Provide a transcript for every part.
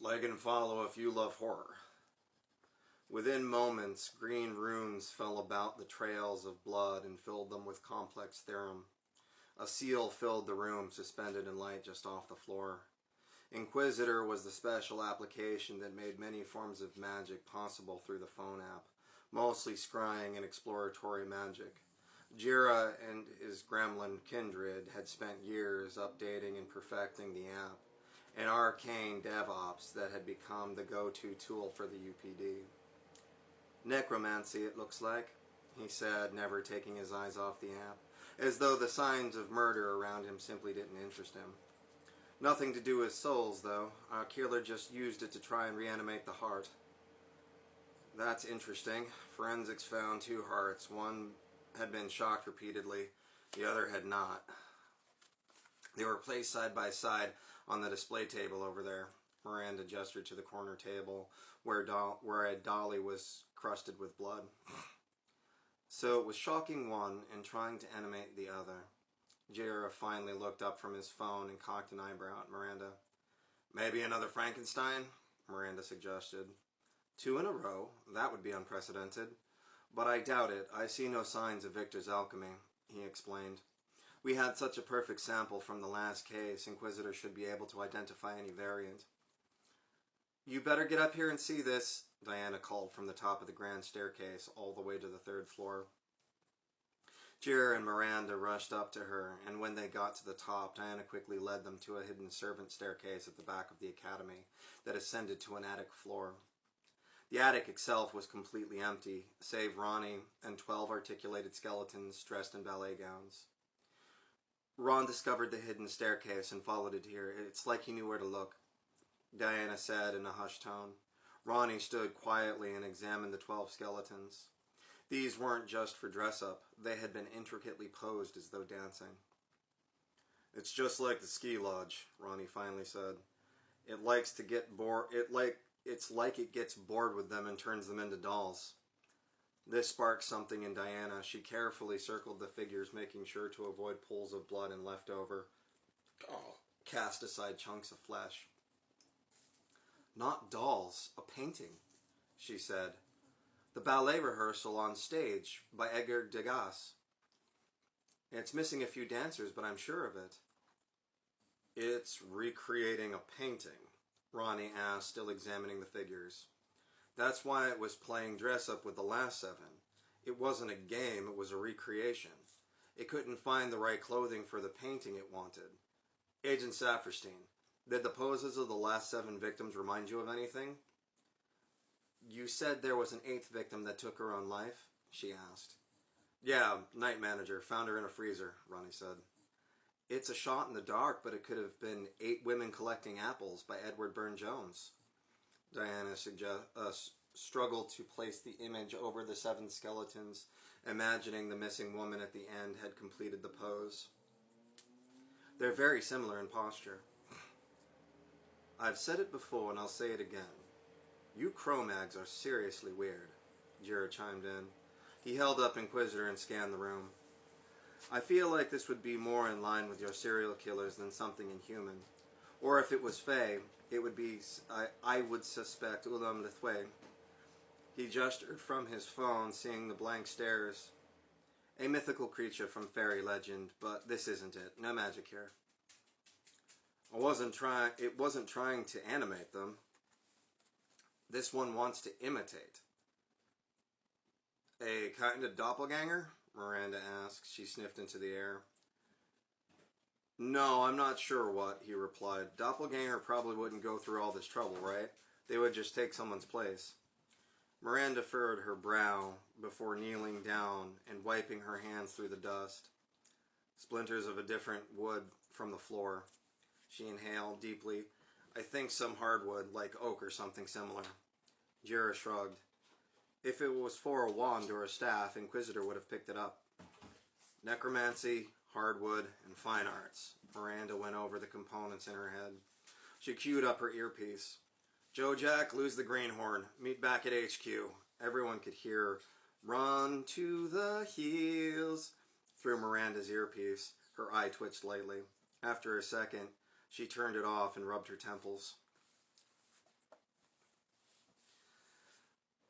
Like and follow if you love horror. Within moments, green runes fell about the trails of blood and filled them with complex theorem. A seal filled the room, suspended in light just off the floor. Inquisitor was the special application that made many forms of magic possible through the phone app, mostly scrying and exploratory magic. Jira and his gremlin kindred had spent years updating and perfecting the app, an arcane DevOps that had become the go-to tool for the UPD. Necromancy, it looks like, he said, never taking his eyes off the app, as though the signs of murder around him simply didn't interest him. Nothing to do with souls, though. Our killer just used it to try and reanimate the heart. That's interesting. Forensics found 2 hearts. One had been shocked repeatedly, the other had not. They were placed side by side on the display table over there. Miranda gestured to the corner table where a dolly was crusted with blood. So it was shocking one and trying to animate the other. Jira finally looked up from his phone and cocked an eyebrow at Miranda. Maybe another Frankenstein? Miranda suggested. 2 in a row? That would be unprecedented. But I doubt it. I see no signs of Victor's alchemy, he explained. We had such a perfect sample from the last case, Inquisitor should be able to identify any variant. You better get up here and see this, Diana called from the top of the grand staircase all the way to the 3rd floor. Jira and Miranda rushed up to her, and when they got to the top, Diana quickly led them to a hidden servant staircase at the back of the academy that ascended to an attic floor. The attic itself was completely empty, save Ronnie and 12 articulated skeletons dressed in ballet gowns. Ron discovered the hidden staircase and followed it here. It's like he knew where to look, Diana said in a hushed tone. Ronnie stood quietly and examined the 12 skeletons. These weren't just for dress-up. They had been intricately posed as though dancing. It's just like the ski lodge, Ronnie finally said. It likes to get bored. It's like it gets bored with them and turns them into dolls. This sparked something in Diana. She carefully circled the figures, making sure to avoid pools of blood and leftover, cast aside chunks of flesh. Not dolls, a painting, she said. The ballet rehearsal on stage by Edgar Degas. It's missing a few dancers, but I'm sure of it. It's recreating a painting, Ronnie asked, still examining the figures. That's why it was playing dress-up with the last 7. It wasn't a game, it was a recreation. It couldn't find the right clothing for the painting it wanted. Agent Saperstein, did the poses of the last 7 victims remind you of anything? You said there was an 8th victim that took her own life? She asked. Yeah, night manager. Found her in a freezer, Ronnie said. It's a shot in the dark, but it could have been 8 Women Collecting Apples by Edward Burne-Jones. Diana struggled to place the image over the 7 skeletons, imagining the missing woman at the end had completed the pose. They're very similar in posture. I've said it before and I'll say it again. You Cro-Mags are seriously weird, Jira chimed in. He held up Inquisitor and scanned the room. I feel like this would be more in line with your serial killers than something inhuman. Or if it was Fae, it would be, I would suspect, Ulam Lithwe. He gestured from his phone, seeing the blank stares. A mythical creature from fairy legend, but this isn't it. No magic here. It wasn't trying to animate them. This one wants to imitate. A kind of doppelganger? Miranda asked. She sniffed into the air. No, I'm not sure what, he replied. Doppelganger probably wouldn't go through all this trouble, right? They would just take someone's place. Miranda furrowed her brow before kneeling down and wiping her hands through the dust. Splinters of a different wood from the floor. She inhaled deeply. I think some hardwood, like oak or something similar. Jira shrugged. If it was for a wand or a staff, Inquisitor would have picked it up. Necromancy, hardwood, and fine arts. Miranda went over the components in her head. She queued up her earpiece. Joe Jack, lose the greenhorn. Meet back at HQ. Everyone could hear, run to the heels, through Miranda's earpiece. Her eye twitched lightly. After a second, she turned it off and rubbed her temples.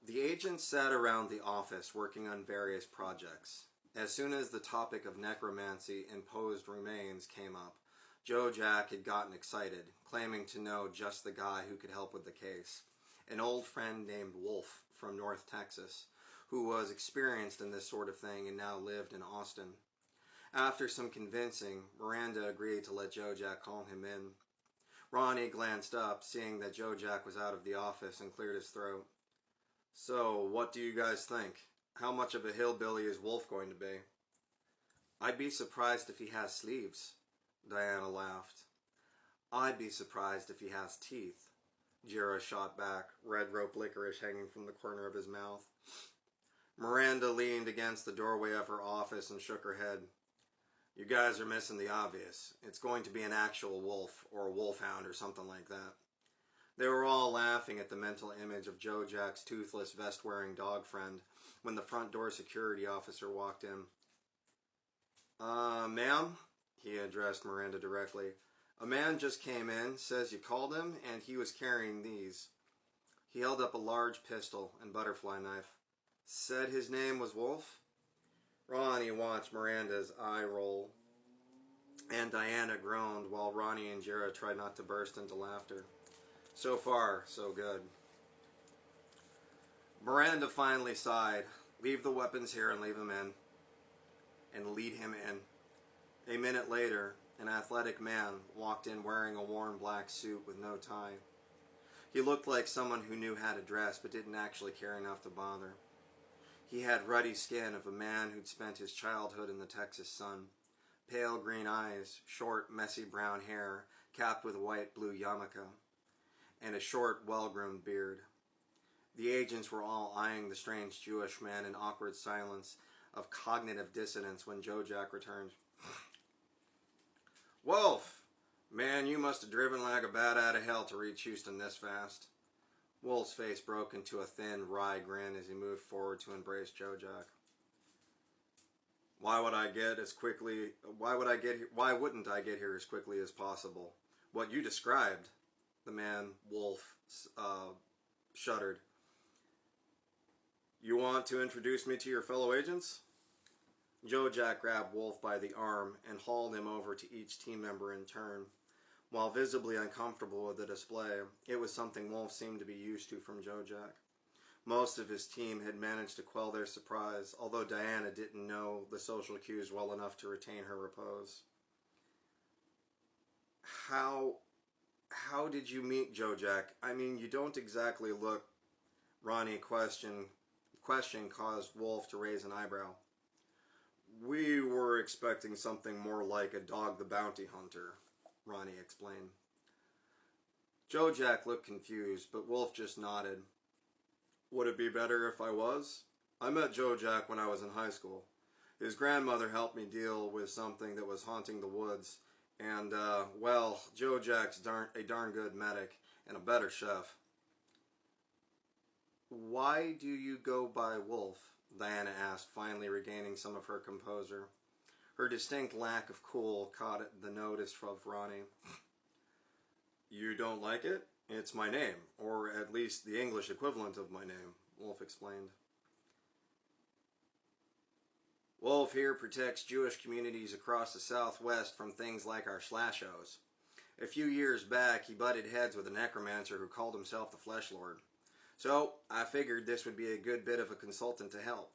The agents sat around the office working on various projects. As soon as the topic of necromancy and posed remains came up, Joe Jack had gotten excited, claiming to know just the guy who could help with the case. An old friend named Wolf from North Texas, who was experienced in this sort of thing and now lived in Austin. After some convincing, Miranda agreed to let Joe Jack call him in. Ronnie glanced up, seeing that Joe Jack was out of the office, and cleared his throat. "So, what do you guys think? How much of a hillbilly is Wolf going to be?" "I'd be surprised if he has sleeves," Diana laughed. "I'd be surprised if he has teeth," Jira shot back, red rope licorice hanging from the corner of his mouth. Miranda leaned against the doorway of her office and shook her head. "You guys are missing the obvious. It's going to be an actual wolf, or a wolfhound, or something like that." They were all laughing at the mental image of Joe Jack's toothless, vest-wearing dog friend when the front door security officer walked in. Ma'am," he addressed Miranda directly. "A man just came in, says you called him, and he was carrying these." He held up a large pistol and butterfly knife. "Said his name was Wolf?" Ronnie watched Miranda's eye roll, and Diana groaned while Ronnie and Jira tried not to burst into laughter. So far, so good. Miranda finally sighed. "Leave the weapons here and leave him in." And lead him in. A minute later, an athletic man walked in wearing a worn black suit with no tie. He looked like someone who knew how to dress but didn't actually care enough to bother. He had ruddy skin of a man who'd spent his childhood in the Texas sun, pale green eyes, short, messy brown hair capped with a white-blue yarmulke, and a short, well-groomed beard. The agents were all eyeing the strange Jewish man in awkward silence of cognitive dissonance when Joe Jack returned. "Wolf! Man, you must have driven like a bat out of hell to reach Houston this fast." Wolf's face broke into a thin, wry grin as he moved forward to embrace Joe Jack. Why wouldn't I get here as quickly as possible? What you described," the man, Wolf, shuddered. "You want to introduce me to your fellow agents?" Joe Jack grabbed Wolf by the arm and hauled him over to each team member in turn. While visibly uncomfortable with the display, it was something Wolf seemed to be used to from Joe Jack. Most of his team had managed to quell their surprise, although Diana didn't know the social cues well enough to retain her repose. How did you meet Joe Jack? I mean, you don't exactly look..." Ronnie question caused Wolf to raise an eyebrow. "We were expecting something more like a Dog the Bounty Hunter," Ronnie explained. Joe Jack looked confused, but Wolf just nodded. "Would it be better if I was? I met Joe Jack when I was in high school. His grandmother helped me deal with something that was haunting the woods, and, Joe Jack's a darn good medic and a better chef." "Why do you go by Wolf?" Diana asked, finally regaining some of her composure. Her distinct lack of cool caught the notice of Ronnie. "You don't like it? It's my name, or at least the English equivalent of my name," Wolf explained. "Wolf here protects Jewish communities across the Southwest from things like our slashos. A few years back, he butted heads with a necromancer who called himself the Flesh Lord. So I figured this would be a good bit of a consultant to help."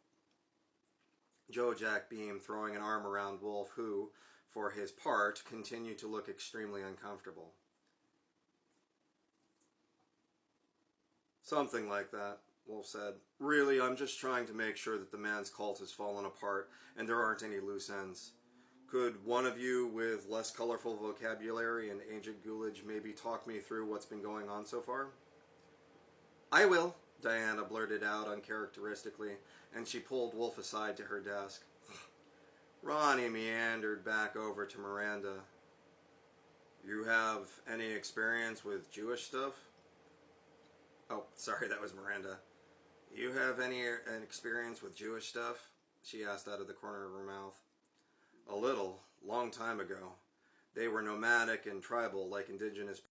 Joe Jack beamed, throwing an arm around Wolf, who, for his part, continued to look extremely uncomfortable. "Something like that," Wolf said. "Really, I'm just trying to make sure that the man's cult has fallen apart and there aren't any loose ends. Could one of you with less colorful vocabulary and ancient Gulage maybe talk me through what's been going on so far?" "I will," Diana blurted out uncharacteristically, and she pulled Wolf aside to her desk. Ronnie meandered back over to Miranda. "You have any experience with Jewish stuff?" "Oh, sorry, that was Miranda. You have any experience with Jewish stuff?" she asked out of the corner of her mouth. "A little, long time ago. They were nomadic and tribal like indigenous